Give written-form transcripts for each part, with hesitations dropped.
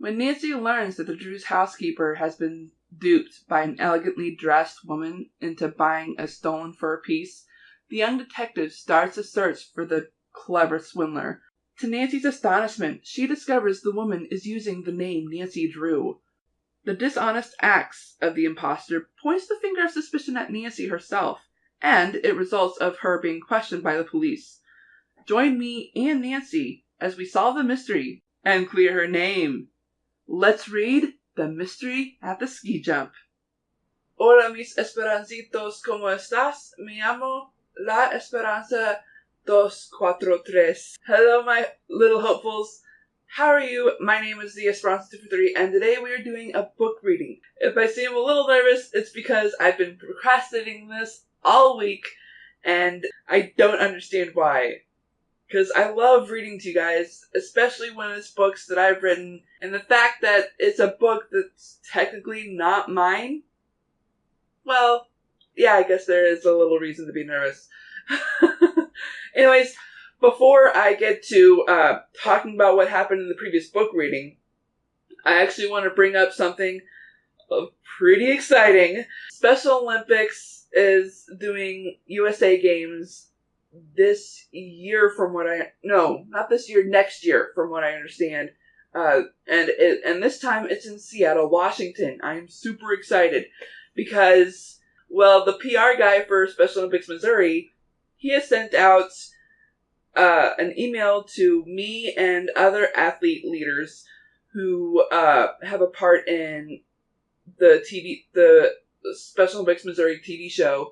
When Nancy learns that the Drew's housekeeper has been duped by an elegantly dressed woman into buying a stolen fur piece, the young detective starts a search for the clever swindler. To Nancy's astonishment, she discovers the woman is using the name Nancy Drew. The dishonest acts of the impostor points the finger of suspicion at Nancy herself, and it results of her being questioned by the police. Join me and Nancy as we solve the mystery and clear her name. Let's read The Mystery at the Ski Jump. Hola mis esperancitos, ¿cómo estás? Me llamo La Esperanza 243. Hello my little hopefuls. How are you? My name is the Esperanza 243, and today we are doing a book reading. If I seem a little nervous, it's because I've been procrastinating this all week, and I don't understand why. Because I love reading to you guys, especially when it's books that I've written, and the fact that it's a book that's technically not mine, well, yeah, I guess there is a little reason to be nervous. Anyways, before I get to talking about what happened in the previous book reading, I actually want to bring up something pretty exciting. Special Olympics is doing USA Games this year not this year, next year from what I understand. And this time it's in Seattle, Washington. I am super excited because, well, the PR guy for Special Olympics Missouri, he has sent out an email to me and other athlete leaders who have a part in the Special Olympics Missouri TV show,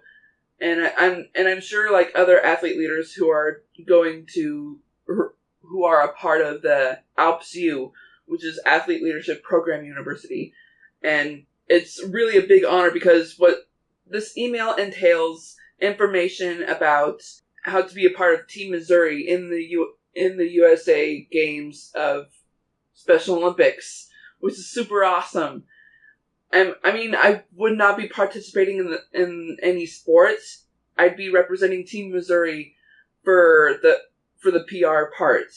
and I'm sure like other athlete leaders who are a part of the ALPSU, which is Athlete Leadership Program University, and it's really a big honor because what this email entails information about how to be a part of Team Missouri in the USA Games of Special Olympics, which is super awesome. I mean, I would not be participating in any sports. I'd be representing Team Missouri for the PR part,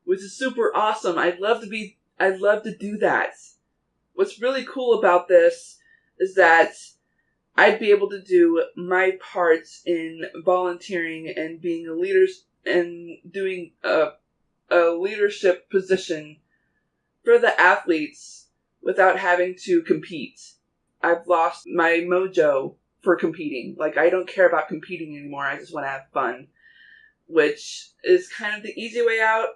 which is super awesome. I'd love to do that. What's really cool about this is that I'd be able to do my parts in volunteering and being a leader and doing a leadership position for the athletes without having to compete. I've lost my mojo for competing. Like, I don't care about competing anymore. I just want to have fun, which is kind of the easy way out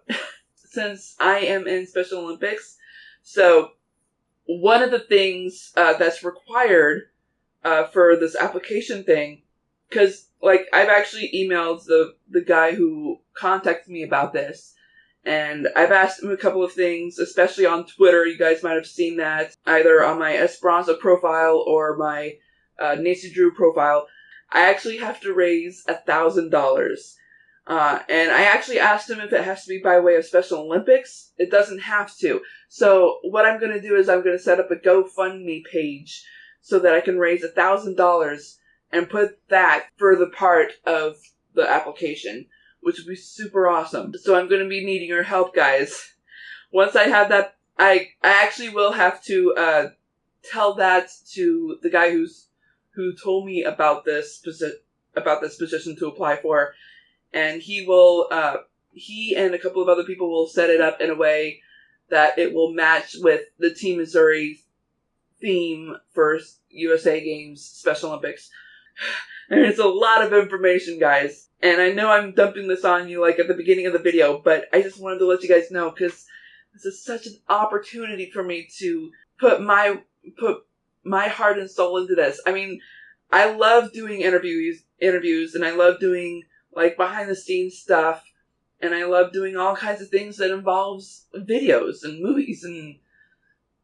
since I am in Special Olympics. So one of the things that's required for this application thing, because like I've actually emailed the guy who contacted me about this, and I've asked him a couple of things, especially on Twitter. You guys might have seen that either on my Esperanza profile or my Nancy Drew profile. I actually have to raise $1,000. And I actually asked him if it has to be by way of Special Olympics. It doesn't have to. So what I'm going to do is I'm going to set up a GoFundMe page so that I can raise $1,000 and put that for the part of the application, which would be super awesome. So I'm going to be needing your help, guys. Once I have that, I actually will have to tell that to the guy who told me about this position to apply for, and he and a couple of other people will set it up in a way that it will match with the Team Missouri theme for USA Games Special Olympics. And it's a lot of information, guys. And I know I'm dumping this on you like at the beginning of the video, but I just wanted to let you guys know because this is such an opportunity for me to put my heart and soul into this. I mean, I love doing interviews, and I love doing like behind the scenes stuff, and I love doing all kinds of things that involves videos and movies and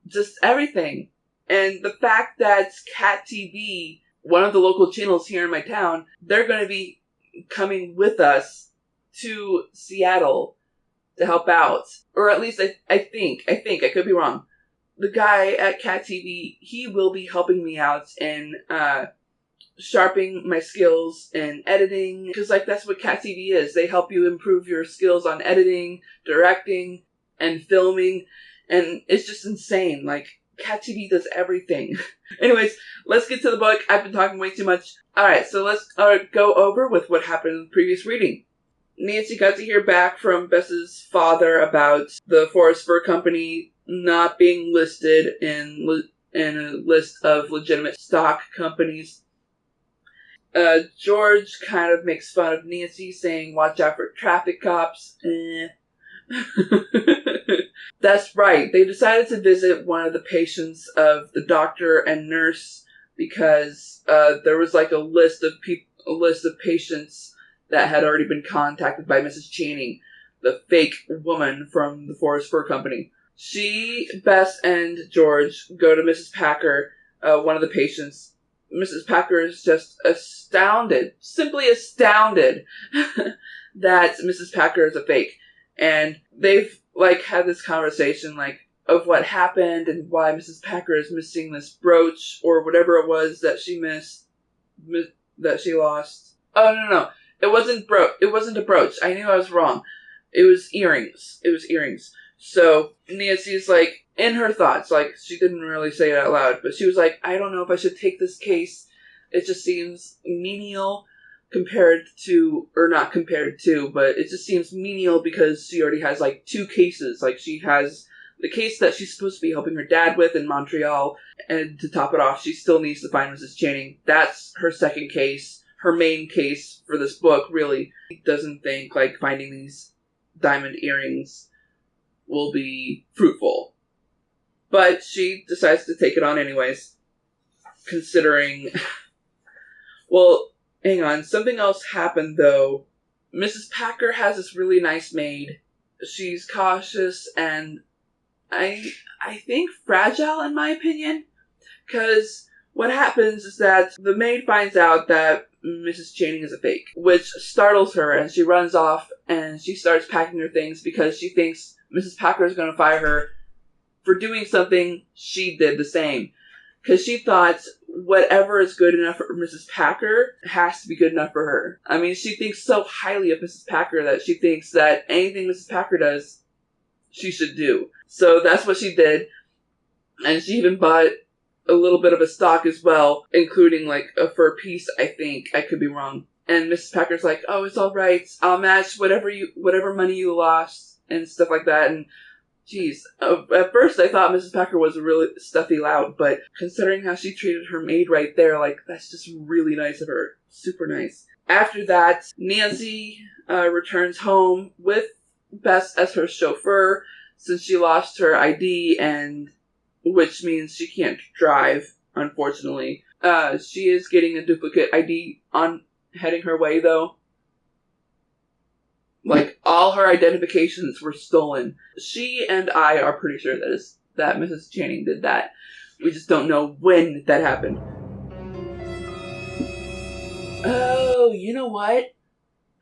just everything. And the fact that Cat TV, one of the local channels here in my town, they're going to be coming with us to Seattle to help out. Or at least I think, I could be wrong. The guy at Cat TV, he will be helping me out in sharpening my skills in editing. Because like that's what Cat TV is. They help you improve your skills on editing, directing, and filming. And it's just insane. Like, Cat TV does everything. Anyways, let's get to the book. I've been talking way too much. Alright, so let's go over with what happened in the previous reading. Nancy got to hear back from Bess's father about the Forest Fur Company not being listed in a list of legitimate stock companies. George kind of makes fun of Nancy, saying, watch out for traffic cops. That's right. They decided to visit one of the patients of the doctor and nurse because there was like a list of patients that had already been contacted by Mrs. Channing, the fake woman from the Forest Fur Company. Bess, and George go to Mrs. Packer, one of the patients. Mrs. Packer is just astounded, simply astounded, that Mrs. Packer is a fake. And they've, had this conversation, of what happened and why Mrs. Packer is missing this brooch, or whatever it was that she that she lost. Oh, no. It wasn't a brooch. I knew I was wrong. It was earrings. So, Nancy's, in her thoughts, she didn't really say it out loud, but she was like, I don't know if I should take this case. It just seems menial but it just seems menial because she already has, 2 cases. She has the case that she's supposed to be helping her dad with in Montreal, and to top it off, she still needs to find Mrs. Channing. That's her second case, her main case for this book, really. She doesn't think, finding these diamond earrings will be fruitful. But she decides to take it on anyways, considering... Well, hang on, something else happened, though. Mrs. Packer has this really nice maid. She's cautious and, I think, fragile, in my opinion. Because what happens is that the maid finds out that Mrs. Channing is a fake, which startles her, and she runs off, and she starts packing her things because she thinks Mrs. Packer is going to fire her for doing something she did the same. Because she thought whatever is good enough for Mrs. Packer has to be good enough for her. I mean, she thinks so highly of Mrs. Packer that she thinks that anything Mrs. Packer does, she should do. So that's what she did. And she even bought a little bit of a stock as well, including a fur piece, I think. I could be wrong. And Mrs. Packer's like, oh, it's alright. I'll match whatever money you lost and stuff like that. And jeez, at first I thought Mrs. Packer was a really stuffy lout, but considering how she treated her maid right there, that's just really nice of her. Super nice. After that, Nancy returns home with Bess as her chauffeur, since she lost her ID, and which means she can't drive, unfortunately. She is getting a duplicate ID on heading her way, though. All her identifications were stolen. She and I are pretty sure that Mrs. Channing did that. We just don't know when that happened. Oh, you know what?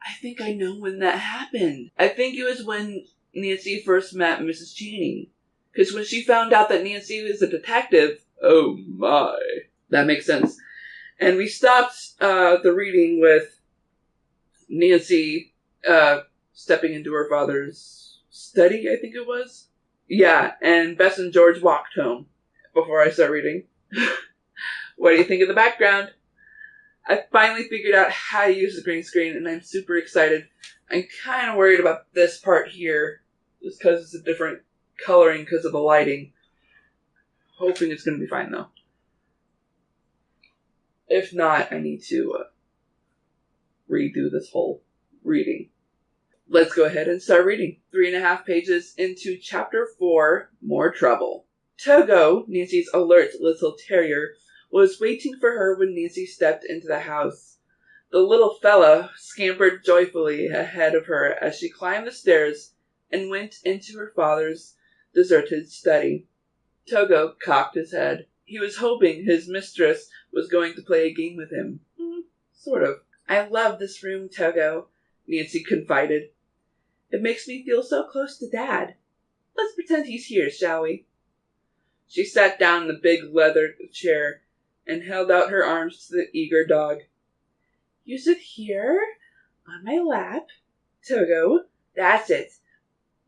I think I know when that happened. I think it was when Nancy first met Mrs. Channing. Because when she found out that Nancy was a detective, oh my. That makes sense. And we stopped the reading with Nancy stepping into her father's study, I think it was. Yeah, and Bess and George walked home before I start reading. What do you think of the background? I finally figured out how to use the green screen, and I'm super excited. I'm kind of worried about this part here, just because it's a different coloring because of the lighting. Hoping it's going to be fine, though. If not, I need to redo this whole reading. Let's go ahead and start reading. 3.5 pages into Chapter 4, More Trouble. Togo, Nancy's alert little terrier, was waiting for her when Nancy stepped into the house. The little fella scampered joyfully ahead of her as she climbed the stairs and went into her father's deserted study. Togo cocked his head. He was hoping his mistress was going to play a game with him. Sort of. I love this room, Togo, Nancy confided. It makes me feel so close to Dad. Let's pretend he's here, shall we? She sat down in the big leather chair and held out her arms to the eager dog. You sit here, on my lap, Togo. That's it.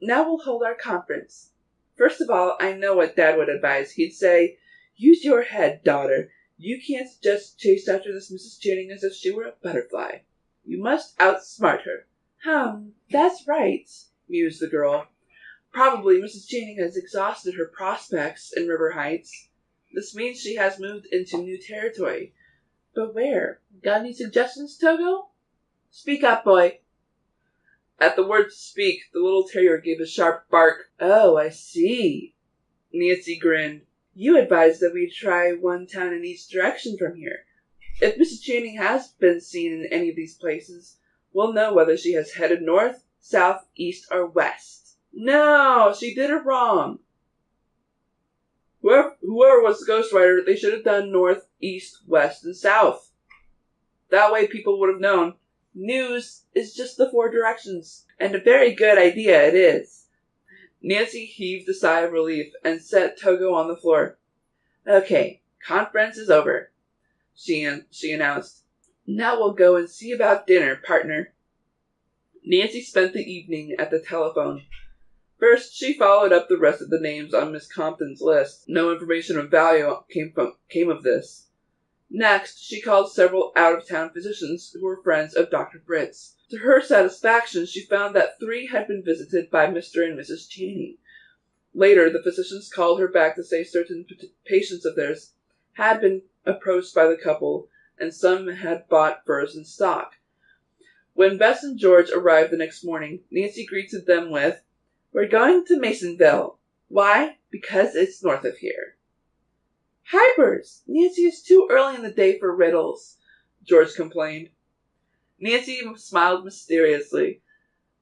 Now we'll hold our conference. First of all, I know what Dad would advise. He'd say, use your head, daughter. You can't just chase after this Mrs. Channing as if she were a butterfly. You must outsmart her. That's right, mused the girl. Probably Mrs. Channing has exhausted her prospects in River Heights. This means she has moved into new territory. But where? Got any suggestions, Togo? Speak up, boy. At the word speak, the little terrier gave a sharp bark. Oh, I see. Nancy grinned. You advised that we try one town in each direction from here. If Mrs. Channing has been seen in any of these places, we'll know whether she has headed north, south, east, or west. No, she did it wrong. Whoever was the ghostwriter, they should have done north, east, west, and south. That way people would have known. News is just the 4 directions, and a very good idea it is. Nancy heaved a sigh of relief and set Togo on the floor. Okay, conference is over, she announced. Now we'll go and see about dinner, partner. Nancy spent the evening at the telephone. First, she followed up the rest of the names on Miss Compton's list. No information of value came of this. Next, she called several out-of-town physicians who were friends of Dr. Britt's. To her satisfaction, she found that 3 had been visited by Mr. and Mrs. Channing. Later, the physicians called her back to say certain patients of theirs had been approached by the couple, and some had bought furs in stock. When Bess and George arrived the next morning, Nancy greeted them with, We're going to Masonville. Why? Because it's north of here. Hypers! Nancy, it's too early in the day for riddles, George complained. Nancy smiled mysteriously,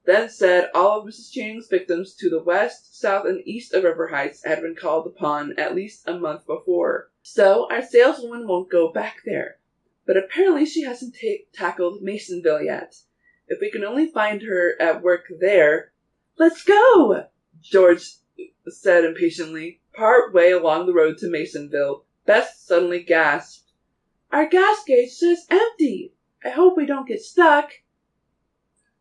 then said all of Mrs. Channing's victims to the west, south, and east of River Heights had been called upon at least a month before. So our saleswoman won't go back there. But apparently she hasn't tackled Masonville yet. If we can only find her at work there... Let's go! George said impatiently. Part way along the road to Masonville, Bess suddenly gasped. Our gas gauge says empty! I hope we don't get stuck.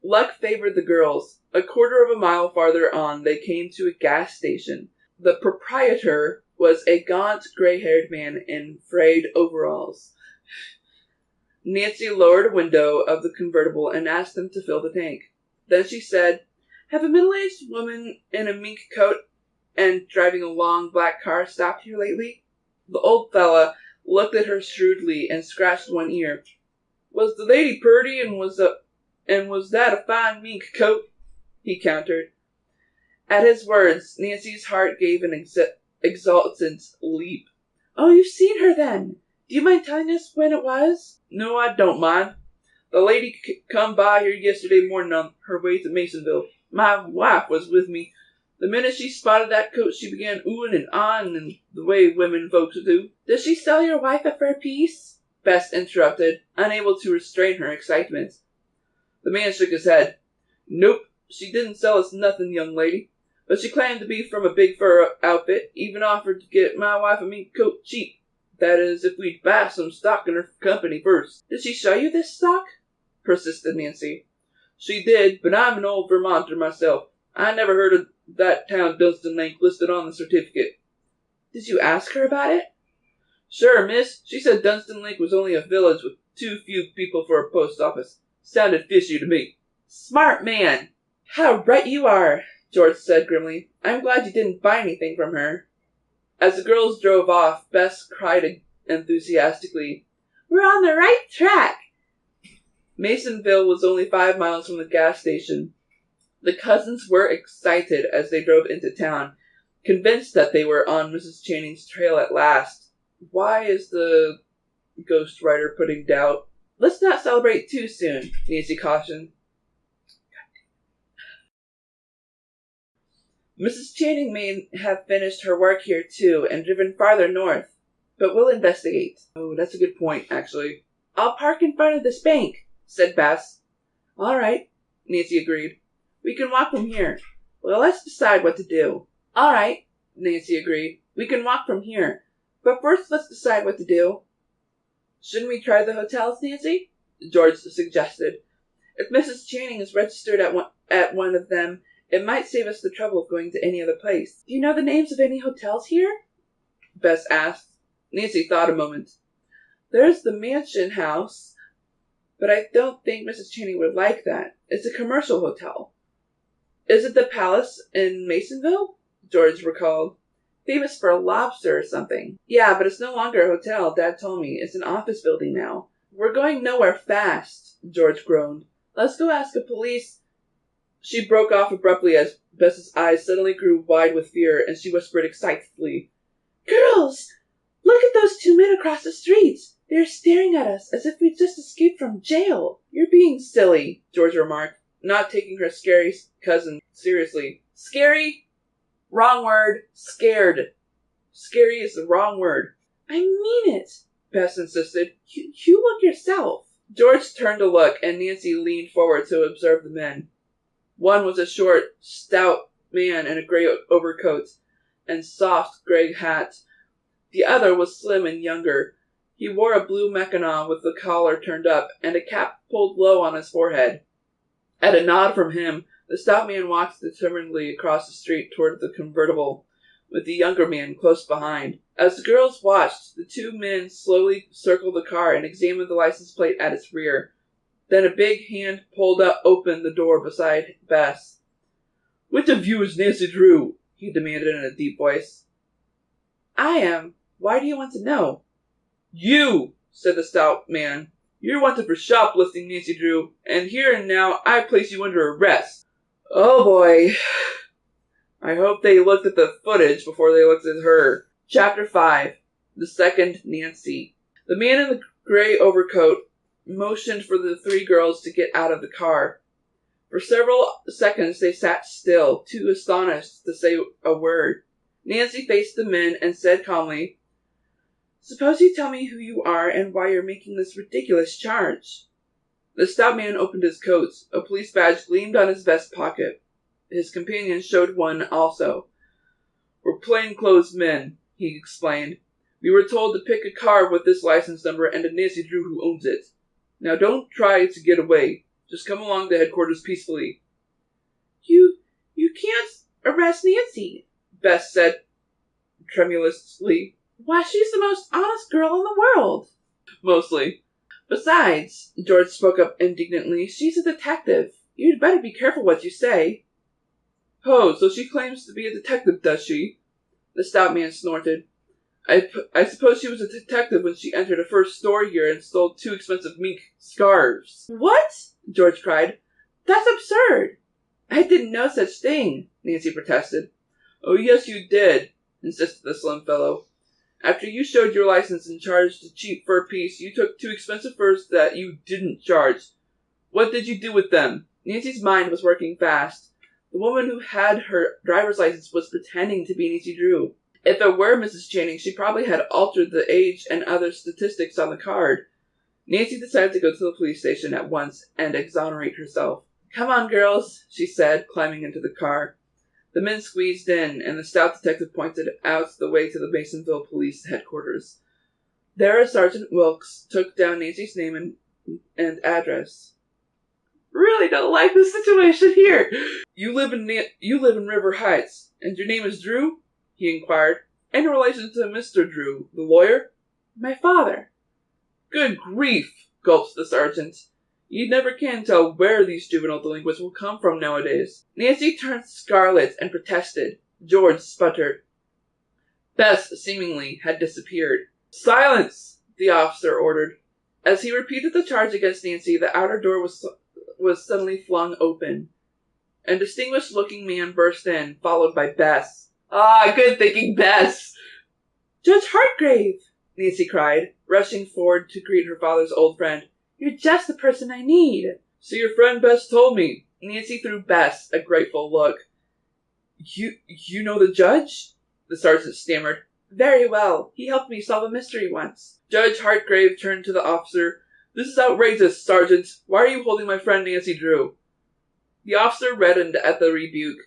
Luck favored the girls. A quarter of a mile farther on, they came to a gas station. The proprietor was a gaunt, gray-haired man in frayed overalls. Nancy lowered a window of the convertible and asked him to fill the tank. Then she said, Have a middle-aged woman in a mink coat and driving a long black car stopped here lately? The old fella looked at her shrewdly and scratched one ear. Was the lady purty and was that a fine mink coat? He countered. At his words, Nancy's heart gave an exultant leap. Oh, you've seen her then? Do you mind telling us when it was? No, I don't mind. The lady come by here yesterday morning on her way to Masonville. My wife was with me. The minute she spotted that coat, she began oohing and ahhing in the way women folks do. Does she sell your wife a fur piece? Bess interrupted, unable to restrain her excitement. The man shook his head. Nope, she didn't sell us nothing, young lady. But she claimed to be from a big fur outfit, even offered to get my wife a mink coat cheap. That is, if we'd buy some stock in her company first. Did she show you this stock? Persisted Nancy. She did, but I'm an old Vermonter myself. I never heard of that town Dunstan listed on the certificate. Did you ask her about it? Sure, miss. She said Dunstan Lake was only a village with too few people for a post office. Sounded fishy to me. Smart man! How right you are, George said grimly. I'm glad you didn't buy anything from her. As the girls drove off, Bess cried enthusiastically, We're on the right track! Masonville was only 5 miles from the gas station. The cousins were excited as they drove into town, convinced that they were on Mrs. Channing's trail at last. Why is the ghostwriter putting doubt? Let's not celebrate too soon, Nancy cautioned. Mrs. Channing may have finished her work here too and driven farther north, but we'll investigate. Oh, that's a good point, actually. I'll park in front of this bank, said Bess. All right, Nancy agreed. We can walk from here. Well, let's decide what to do. All right, Nancy agreed. We can walk from here. But first, let's decide what to do. Shouldn't we try the hotels, Nancy? George suggested. If Mrs. Channing is registered at one of them, It might save us the trouble of going to any other place. Do you know the names of any hotels here? Bess asked. Nancy thought a moment. There's the Mansion House, but I don't think Mrs. Channing would like that. It's a commercial hotel. Is it the Palace in Masonville? George recalled. Famous for a lobster or something. Yeah, but it's no longer a hotel, Dad told me. It's an office building now. We're going nowhere fast, George groaned. Let's go ask the police. She broke off abruptly as Bess's eyes suddenly grew wide with fear, and she whispered excitedly, Girls! Look at those two men across the street! They're staring at us as if we'd just escaped from jail. You're being silly, George remarked, not taking her scary cousin seriously. Scary? Wrong word. Scared. Scary is the wrong word. I mean it, Bess insisted. You look yourself. George turned to look, and Nancy leaned forward to observe the men. One was a short, stout man in a gray overcoat and soft gray hat. The other was slim and younger. He wore a blue mackinaw with the collar turned up and a cap pulled low on his forehead. At a nod from him, the stout man walked determinedly across the street toward the convertible, with the younger man close behind. As the girls watched, the two men slowly circled the car and examined the license plate at its rear. Then a big hand pulled open the door beside Bess. Which of you is Nancy Drew? He demanded in a deep voice. I am. Why do you want to know? You, said the stout man. You're wanted for shoplifting, Nancy Drew, and here and now I place you under arrest. Oh boy. I hope they looked at the footage before they looked at her. Chapter 5. The Second Nancy. The man in the gray overcoat motioned for the three girls to get out of the car. For several seconds they sat still, too astonished to say a word. Nancy faced the men and said calmly, Suppose you tell me who you are and why you're making this ridiculous charge. The stout man opened his coat. A police badge gleamed on his vest pocket. His companion showed one also. We're plainclothes men, he explained. We were told to pick a car with this license number and a Nancy Drew who owns it. Now don't try to get away. Just come along to headquarters peacefully. You can't arrest Nancy, Bess said tremulously. Why, she's the most honest girl in the world. Mostly. Besides, George spoke up indignantly, she's a detective. You'd better be careful what you say. Oh, so she claims to be a detective, does she? The stout man snorted. I suppose she was a detective when she entered a first store here and stole 2 expensive mink scarves. What? George cried. That's absurd. I didn't know such thing, Nancy protested. Oh, yes, you did, insisted the slim fellow. After you showed your license and charged a cheap fur piece, you took 2 expensive furs that you didn't charge. What did you do with them? Nancy's mind was working fast. The woman who had her driver's license was pretending to be Nancy Drew. If it were Mrs. Channing, she probably had altered the age and other statistics on the card. Nancy decided to go to the police station at once and exonerate herself. Come on, girls, she said, climbing into the car. The men squeezed in, and the stout detective pointed out the way to the Masonville police headquarters. There, Sergeant Wilkes took down Nancy's name and address. Really don't like this situation here. You live in River Heights, and your name is Drew? He inquired. In relation to Mr. Drew, the lawyer? My father. Good grief, gulped the sergeant. You never can tell where these juvenile delinquents will come from nowadays. Nancy turned scarlet and protested. George sputtered. Bess, seemingly, had disappeared. Silence, the officer ordered. As he repeated the charge against Nancy, the outer door was suddenly flung open. A distinguished-looking man burst in, followed by Bess. Ah, good thinking, Bess! Judge Hartgrave! Nancy cried, rushing forward to greet her father's old friend. You're just the person I need. So your friend Bess told me. Nancy threw Bess a grateful look. You know the judge? The sergeant stammered. Very well. He helped me solve a mystery once. Judge Hartgrave turned to the officer. This is outrageous, Sergeant. Why are you holding my friend Nancy Drew? The officer reddened at the rebuke.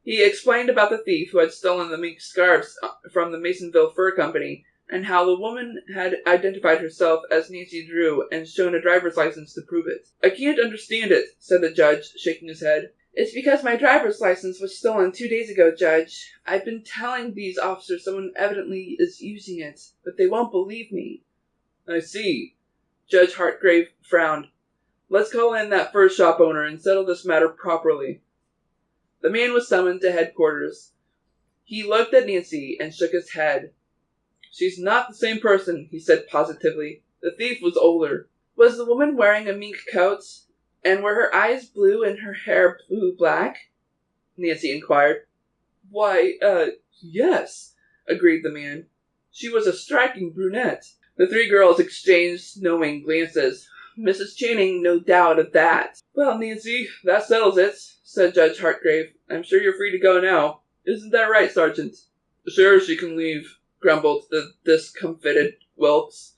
He explained about the thief who had stolen the mink scarves from the Masonville Fur Company, and how the woman had identified herself as Nancy Drew and shown a driver's license to prove it. I can't understand it, said the judge, shaking his head. It's because my driver's license was stolen 2 days ago, Judge. I've been telling these officers someone evidently is using it, but they won't believe me. I see. Judge Hartgrave frowned. Let's call in that first shop owner and settle this matter properly. The man was summoned to headquarters. He looked at Nancy and shook his head. She's not the same person, he said positively. The thief was older. Was the woman wearing a mink coat? And were her eyes blue and her hair blue-black? Nancy inquired. Why, yes, agreed the man. She was a striking brunette. The three girls exchanged knowing glances. Mrs. Channing, no doubt of that. Well, Nancy, that settles it, said Judge Hartgrave. I'm sure you're free to go now. Isn't that right, Sergeant? Sure, she can leave, grumbled the discomfited Wilkes.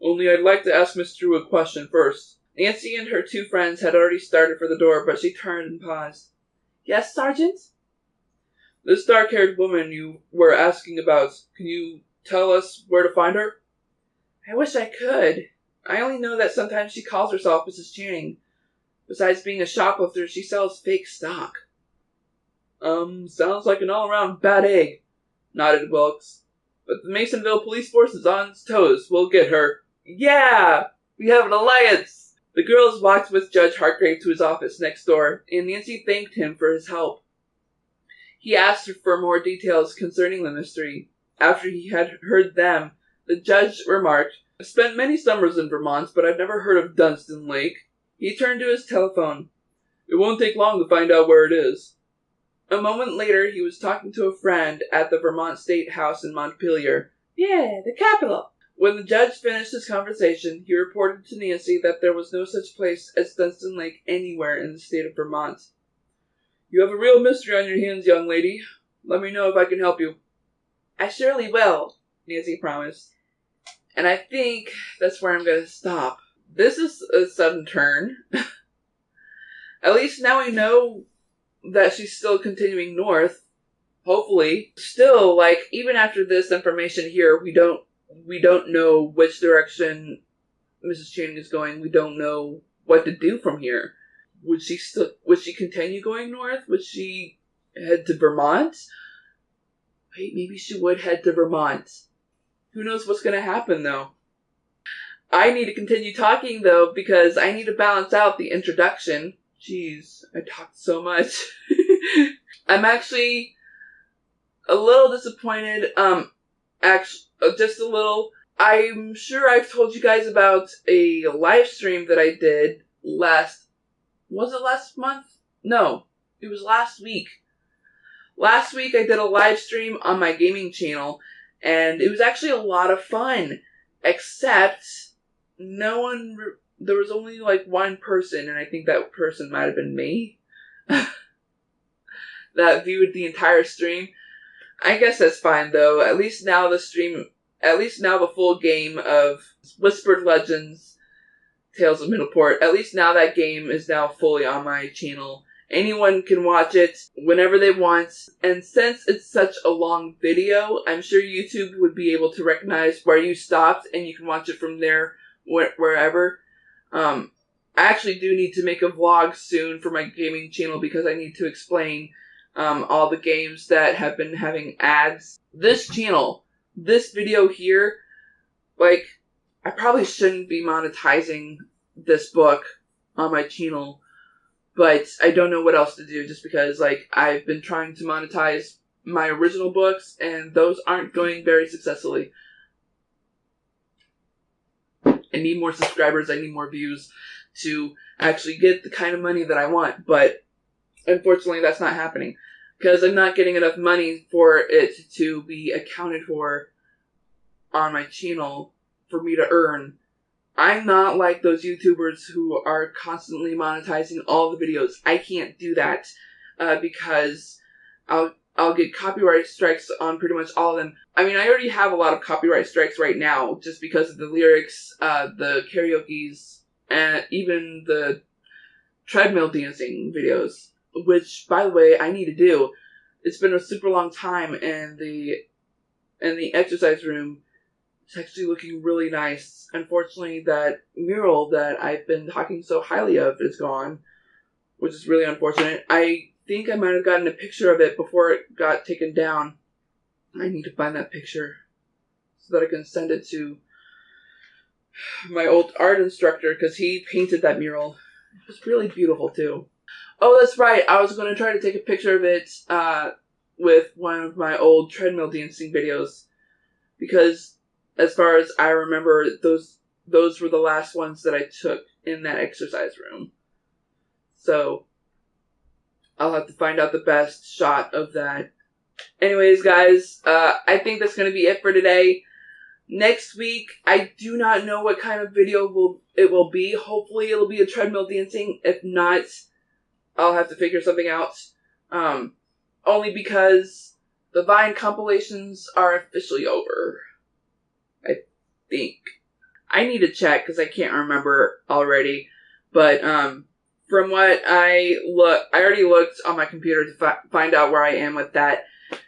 Only I'd like to ask Miss Drew a question first. Nancy and her two friends had already started for the door, but she turned and paused. Yes, Sergeant? This dark-haired woman you were asking about, can you tell us where to find her? I wish I could. I only know that sometimes she calls herself Mrs. Channing. Besides being a shoplifter, she sells fake stock. Sounds like an all-around bad egg, nodded Wilkes. But the Masonville police force is on its toes. We'll get her. Yeah! We have an alliance! The girls walked with Judge Hartgrave to his office next door, and Nancy thanked him for his help. He asked her for more details concerning the mystery. After he had heard them, the judge remarked, I've spent many summers in Vermont, but I've never heard of Dunstan Lake. He turned to his telephone. It won't take long to find out where it is. A moment later, he was talking to a friend at the Vermont State House in Montpelier. Yeah, the capital. When the judge finished his conversation, he reported to Nancy that there was no such place as Dunstan Lake anywhere in the state of Vermont. You have a real mystery on your hands, young lady. Let me know if I can help you. I surely will, Nancy promised. And I think that's where I'm going to stop. This is a sudden turn. At least now we know that she's still continuing north. Hopefully. Still, even after this information here, we don't know which direction Mrs. Channing is going. We don't know what to do from here. Would she continue going north? Would she head to Vermont? Wait, maybe she would head to Vermont. Who knows what's going to happen, though? I need to continue talking, though, because I need to balance out the introduction. Jeez, I talked so much. I'm actually a little disappointed. Just a little. I'm sure I've told you guys about a live stream that I did was it last month? No, it was last week. Last week I did a live stream on my gaming channel, and it was actually a lot of fun, except there was only one person, and I think that person might have been me, that viewed the entire stream. I guess that's fine, though. At least now the full game of Whispered Legends, Tales of Middleport, at least now that game is now fully on my channel. Anyone can watch it whenever they want, and since it's such a long video, I'm sure YouTube would be able to recognize where you stopped, and you can watch it from there, wherever. I actually do need to make a vlog soon for my gaming channel, because I need to explain all the games that have been having ads. This channel, this video here, I probably shouldn't be monetizing this book on my channel, but I don't know what else to do, just because, I've been trying to monetize my original books, and those aren't going very successfully. I need more subscribers, I need more views to actually get the kind of money that I want, but unfortunately that's not happening, because I'm not getting enough money for it to be accounted for on my channel for me to earn. I'm not like those YouTubers who are constantly monetizing all the videos. I can't do that because I'll get copyright strikes on pretty much all of them. I mean, I already have a lot of copyright strikes right now just because of the lyrics, the karaoke's, and even the treadmill dancing videos, which, by the way, I need to do. It's been a super long time, and the exercise room is actually looking really nice. Unfortunately, that mural that I've been talking so highly of is gone. which is really unfortunate. I think I might have gotten a picture of it before it got taken down. I need to find that picture so that I can send it to my old art instructor, because he painted that mural. It was really beautiful, too. Oh, that's right. I was going to try to take a picture of it with one of my old treadmill dancing videos, because as far as I remember, those were the last ones that I took in that exercise room. So I'll have to find out the best shot of that. Anyways, guys, I think that's going to be it for today. Next week, I do not know what kind of video it will be. Hopefully it'll be a treadmill dancing. If not, I'll have to figure something out. Only because the Vine compilations are officially over. I think. I need to check because I can't remember already. But from what I already looked on my computer to find out where I am with that.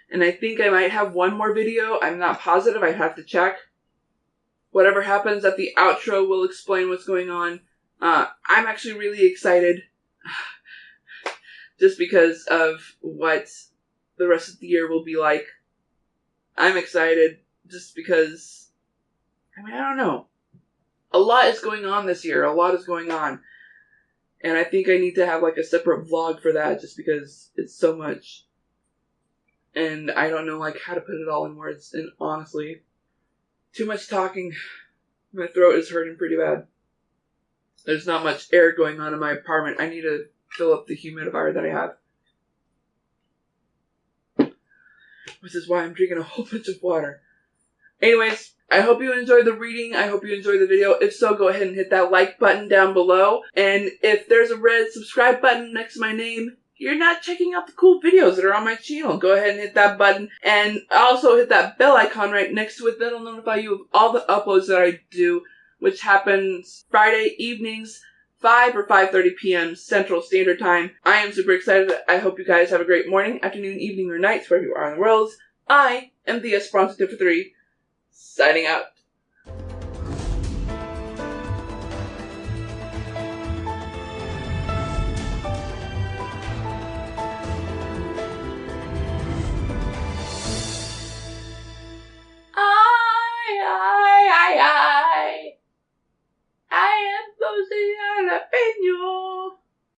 And I think I might have one more video. I'm not positive. I'd have to check. Whatever happens at the outro will explain what's going on. I'm actually really excited. Just because of what the rest of the year will be like. I'm excited just because, I don't know. A lot is going on this year. A lot is going on. And I think I need to have like a separate vlog for that just because it's so much. And I don't know like how to put it all in words. And honestly, too much talking. My throat is hurting pretty bad. There's not much air going on in my apartment. I need to fill up the humidifier that I have. Which is why I'm drinking a whole bunch of water. Anyways, I hope you enjoyed the reading. I hope you enjoyed the video. If so, go ahead and hit that like button down below. And if there's a red subscribe button next to my name, you're not checking out the cool videos that are on my channel. Go ahead and hit that button. And also hit that bell icon right next to it. That'll notify you of all the uploads that I do, which happens Friday evenings, 5 or 5:30 p.m. Central Standard Time. I am super excited. I hope you guys have a great morning, afternoon, evening, or night, wherever you are in the world. I am the Esperanto 3, signing out.